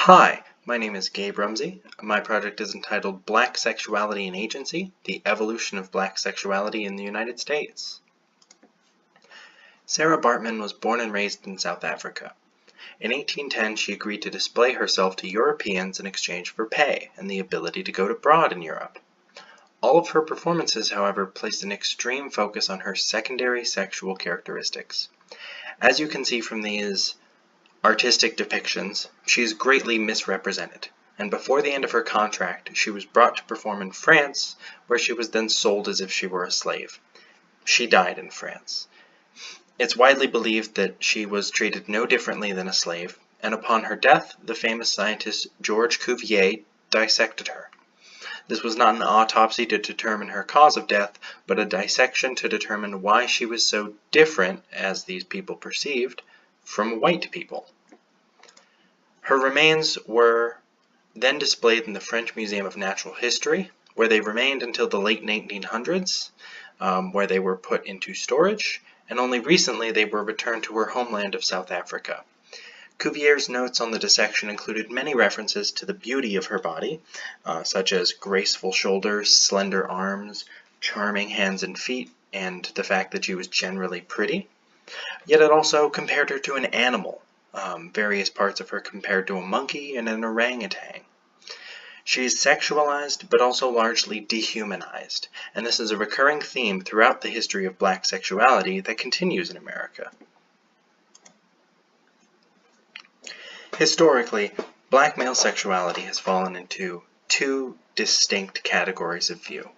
Hi, my name is Gabe Rumsey. My project is entitled Black Sexuality and Agency, the Evolution of Black Sexuality in the United States. Sarah Bartman was born and raised in South Africa. In 1810, she agreed to display herself to Europeans in exchange for pay and the ability to go abroad in Europe. All of her performances, however, placed an extreme focus on her secondary sexual characteristics. As you can see from these artistic depictions, she is greatly misrepresented, and before the end of her contract, she was brought to perform in France, where she was then sold as if she were a slave. She died in France. It's widely believed that she was treated no differently than a slave, and upon her death, the famous scientist George Cuvier dissected her. This was not an autopsy to determine her cause of death, but a dissection to determine why she was so different, as these people perceived, from white people. Her remains were then displayed in the French Museum of Natural History, where they remained until the late 1900s, where they were put into storage, and only recently they were returned to her homeland of South Africa. Cuvier's notes on the dissection included many references to the beauty of her body, such as graceful shoulders, slender arms, charming hands and feet, and the fact that she was generally pretty. Yet it also compared her to an animal, various parts of her compared to a monkey and an orangutan. She is sexualized, but also largely dehumanized, and this is a recurring theme throughout the history of black sexuality that continues in America. Historically, black male sexuality has fallen into two distinct categories of view.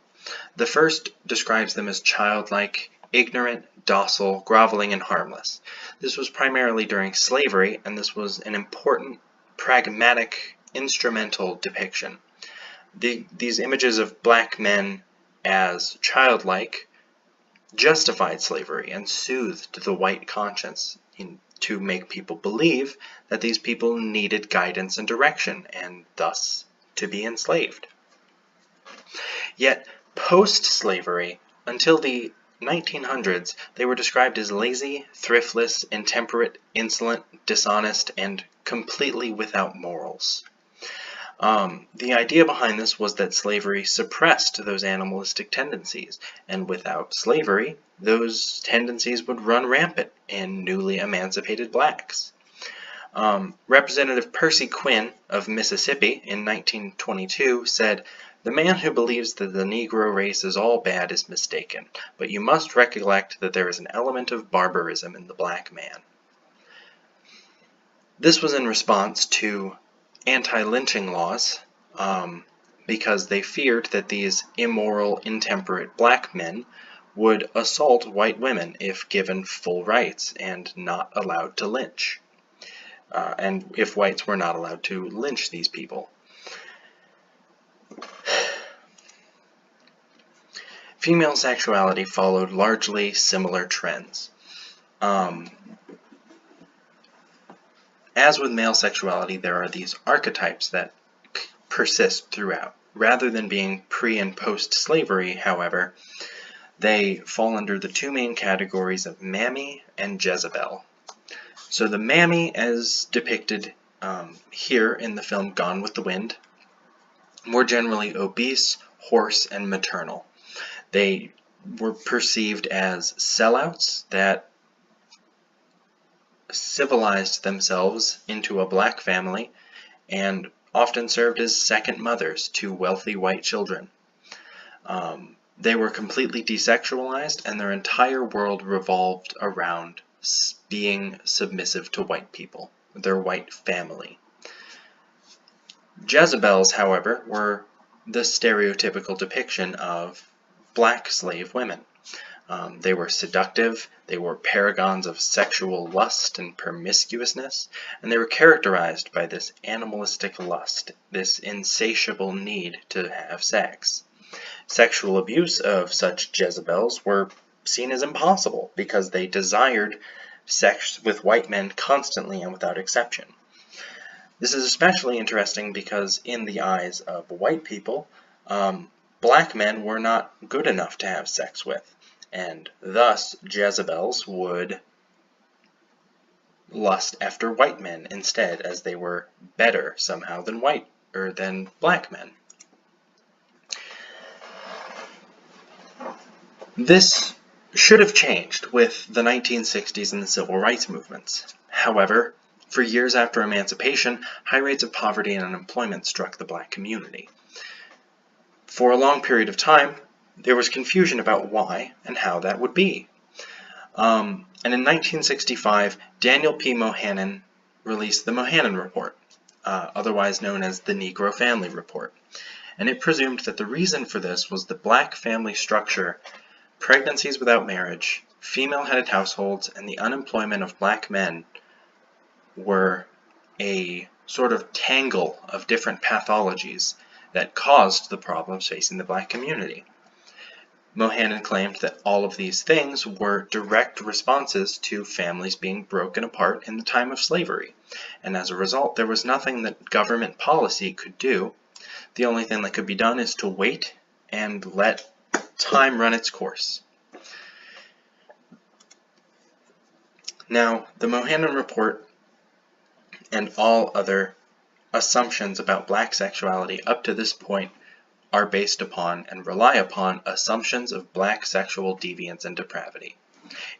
The first describes them as childlike, ignorant, docile, groveling, and harmless. This was primarily during slavery, and this was an important, pragmatic, instrumental depiction. These images of black men as childlike justified slavery and soothed the white conscience to make people believe that these people needed guidance and direction, and thus to be enslaved. Yet, post-slavery, until the 1900s, they were described as lazy, thriftless, intemperate, insolent, dishonest, and completely without morals. The idea behind this was that slavery suppressed those animalistic tendencies, and without slavery, those tendencies would run rampant in newly emancipated blacks. Representative Percy Quinn of Mississippi in 1922 said, "The man who believes that the Negro race is all bad is mistaken, but you must recollect that there is an element of barbarism in the black man." This was in response to anti-lynching laws, because they feared that these immoral, intemperate black men would assault white women if given full rights and not allowed to lynch, and if whites were not allowed to lynch these people. Female sexuality followed largely similar trends. As with male sexuality, there are these archetypes that persist throughout. Rather than being pre- and post-slavery, however, they fall under the two main categories of mammy and Jezebel. So the mammy, as depicted here in the film Gone with the Wind, were generally obese, hoarse, and maternal. They were perceived as sellouts that civilized themselves into a black family and often served as second mothers to wealthy white children. They were completely desexualized, and their entire world revolved around being submissive to white people, their white family. Jezebels, however, were the stereotypical depiction of black slave women. They were seductive, they were paragons of sexual lust and promiscuousness, and they were characterized by this animalistic lust, this insatiable need to have sex. Sexual abuse of such Jezebels were seen as impossible because they desired sex with white men constantly and without exception. This is especially interesting because in the eyes of white people, black men were not good enough to have sex with, and thus Jezebels would lust after white men instead, as they were better somehow than black men. This should have changed with the 1960s and the civil rights movements. However, for years after emancipation, high rates of poverty and unemployment struck the black community. For a long period of time, there was confusion about why and how that would be. And in 1965, Daniel P. Mohannan released the Mohannan Report, otherwise known as the Negro Family Report. And it presumed that the reason for this was the black family structure, pregnancies without marriage, female-headed households, and the unemployment of black men were a sort of tangle of different pathologies that caused the problems facing the black community. Mohannan claimed that all of these things were direct responses to families being broken apart in the time of slavery, and as a result, there was nothing that government policy could do. The only thing that could be done is to wait and let time run its course. Now, the Mohannan Report and all other assumptions about black sexuality up to this point are based upon and rely upon assumptions of black sexual deviance and depravity.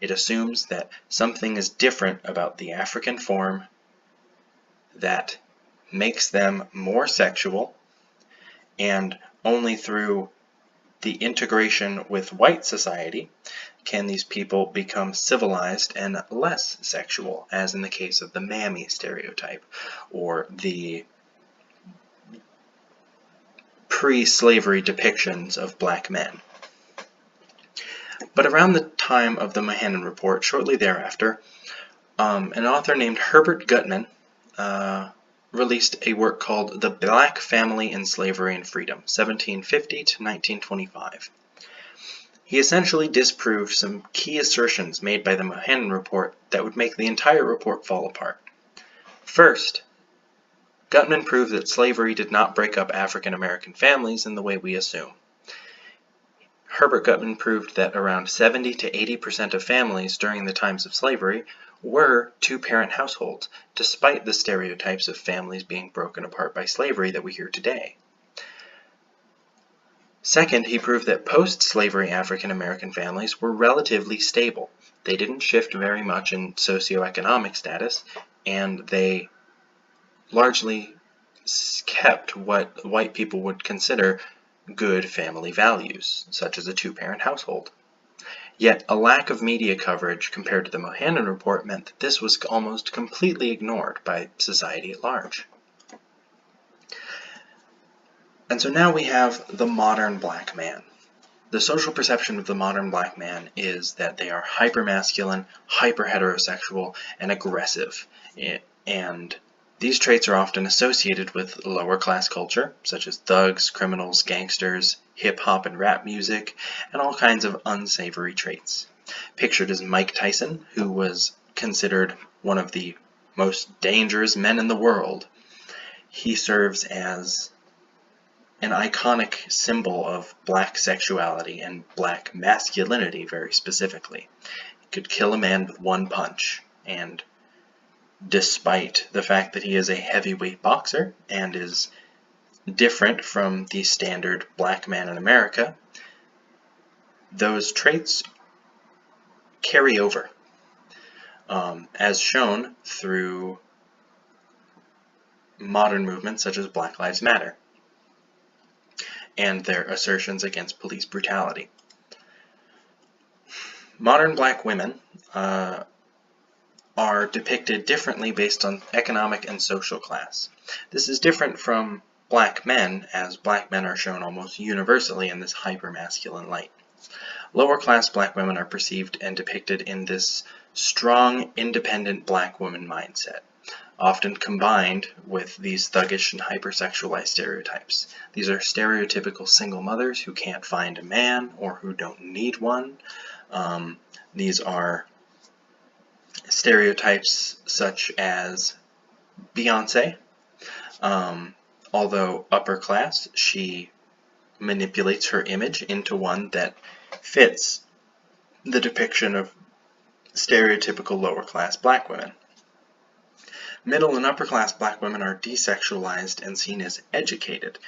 It assumes that something is different about the African form that makes them more sexual, and only through the integration with white society can these people become civilized and less sexual, as in the case of the mammy stereotype, or the pre-slavery depictions of black men. But around the time of the Mohannan Report, shortly thereafter, an author named Herbert Gutman released a work called The Black Family in Slavery and Freedom, 1750 to 1925. He essentially disproved some key assertions made by the Mohannan Report that would make the entire report fall apart. First, Gutman proved that slavery did not break up African American families in the way we assume. Herbert Gutman proved that around 70 to 80% of families during the times of slavery were two-parent households, despite the stereotypes of families being broken apart by slavery that we hear today. Second, he proved that post-slavery African American families were relatively stable. They didn't shift very much in socioeconomic status, and they largely kept what white people would consider good family values, such as a two-parent household. Yet a lack of media coverage compared to the Mohannan Report meant that this was almost completely ignored by society at large. And so now we have the modern black man. The social perception of the modern black man is that they are hyper-masculine, hyper-heterosexual, and aggressive. And these traits are often associated with lower-class culture, such as thugs, criminals, gangsters, hip-hop and rap music, and all kinds of unsavory traits. Pictured is Mike Tyson, who was considered one of the most dangerous men in the world. He serves as an iconic symbol of black sexuality and black masculinity very specifically. He could kill a man with one punch, and despite the fact that he is a heavyweight boxer and is different from the standard black man in America, those traits carry over, as shown through modern movements such as Black Lives Matter and their assertions against police brutality. Modern black women are depicted differently based on economic and social class. This is different from black men, as black men are shown almost universally in this hyper-masculine light. Lower-class black women are perceived and depicted in this strong, independent black woman mindset, often combined with these thuggish and hypersexualized stereotypes. These are stereotypical single mothers who can't find a man or who don't need one. These are stereotypes such as Beyoncé. Although upper class, she manipulates her image into one that fits the depiction of stereotypical lower class black women. Middle and upper class black women are desexualized and seen as educated,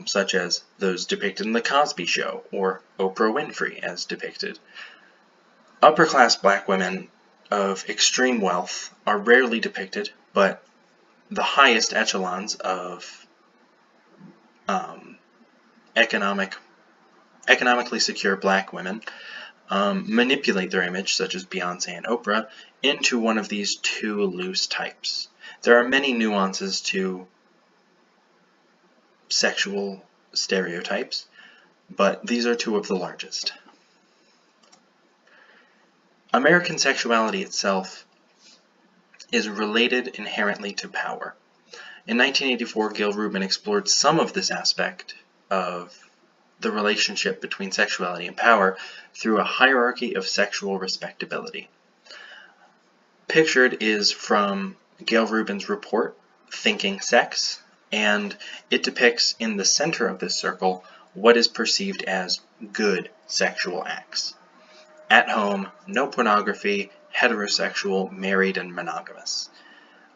such as those depicted in The Cosby Show or Oprah Winfrey as depicted. Upper class black women of extreme wealth are rarely depicted, but the highest echelons of economically secure black women manipulate their image, such as Beyonce and Oprah, into one of these two loose types. There are many nuances to sexual stereotypes, but these are two of the largest. American sexuality itself is related inherently to power. In 1984, Gail Rubin explored some of this aspect of the relationship between sexuality and power through a hierarchy of sexual respectability. Pictured is from Gail Rubin's report, Thinking Sex, and it depicts in the center of this circle what is perceived as good sexual acts. At home, no pornography, heterosexual, married, and monogamous.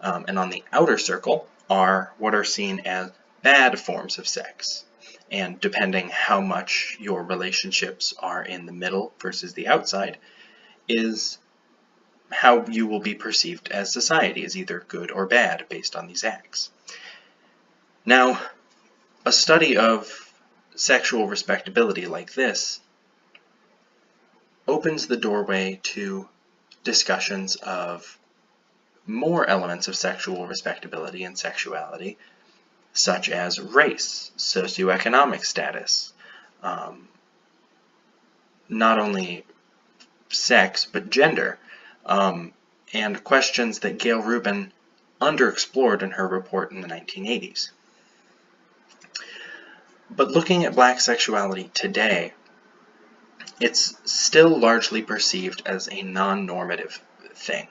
And on the outer circle are what are seen as bad forms of sex. And depending how much your relationships are in the middle versus the outside, is how you will be perceived as society as either good or bad based on these acts. Now, a study of sexual respectability like this opens the doorway to discussions of more elements of sexual respectability and sexuality, such as race, socioeconomic status, not only sex, but gender, and questions that Gail Rubin underexplored in her report in the 1980s. But looking at black sexuality today, it's still largely perceived as a non-normative thing.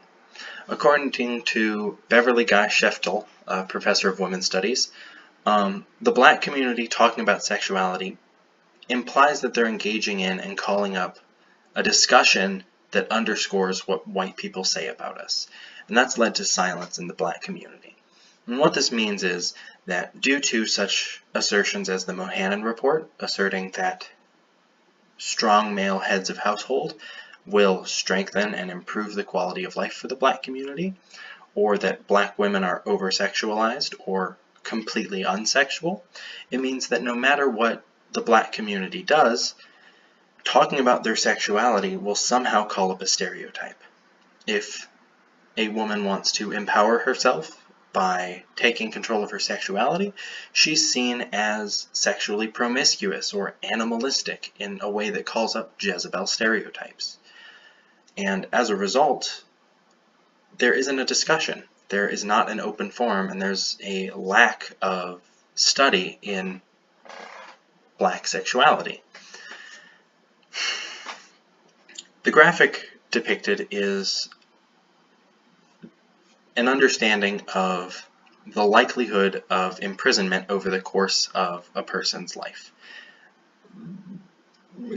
According to Beverly Guy Sheftel, a professor of women's studies, the black community talking about sexuality implies that they're engaging in and calling up a discussion that underscores what white people say about us. And that's led to silence in the black community. And what this means is that due to such assertions as the Mohannan Report, asserting that strong male heads of household will strengthen and improve the quality of life for the black community, or that black women are over-sexualized or completely unsexual, it means that no matter what the black community does, talking about their sexuality will somehow call up a stereotype. If a woman wants to empower herself by taking control of her sexuality, she's seen as sexually promiscuous or animalistic in a way that calls up Jezebel stereotypes. And as a result, there isn't a discussion. There is not an open forum, and there's a lack of study in black sexuality. The graphic depicted is an understanding of the likelihood of imprisonment over the course of a person's life.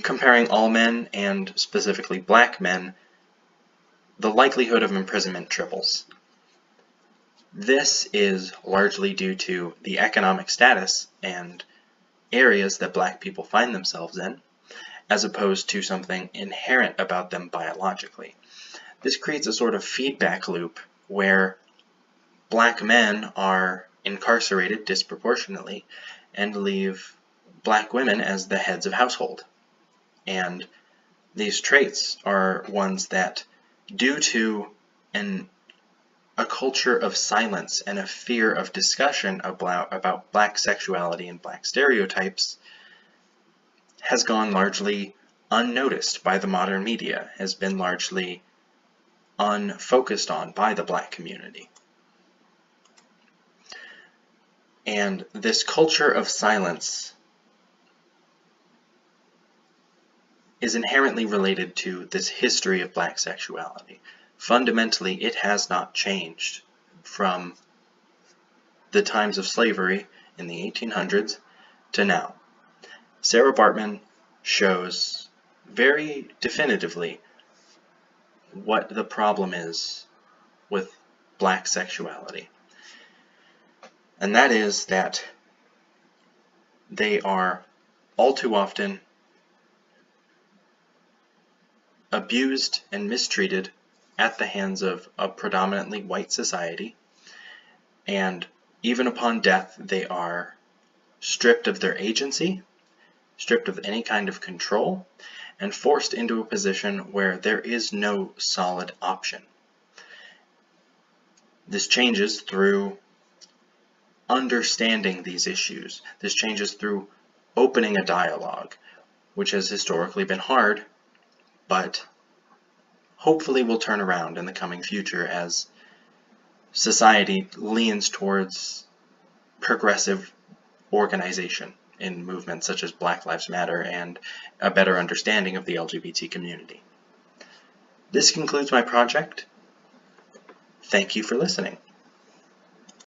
Comparing all men, and specifically black men, the likelihood of imprisonment triples. This is largely due to the economic status and areas that black people find themselves in, as opposed to something inherent about them biologically. This creates a sort of feedback loop where black men are incarcerated disproportionately and leave black women as the heads of household. And these traits are ones that, due to a culture of silence and a fear of discussion about black sexuality and black stereotypes, has gone largely unnoticed by the modern media, has been largely unfocused on by the black community. And this culture of silence is inherently related to this history of black sexuality. Fundamentally, it has not changed from the times of slavery in the 1800s to now. Sarah Bartman shows very definitively what the problem is with black sexuality. And that is that they are all too often abused and mistreated at the hands of a predominantly white society, and even upon death they are stripped of their agency, stripped of any kind of control, and forced into a position where there is no solid option. This changes through understanding these issues. This changes through opening a dialogue, which has historically been hard, but hopefully will turn around in the coming future as society leans towards progressive organization in movements such as Black Lives Matter and a better understanding of the LGBT community. This concludes my project. Thank you for listening.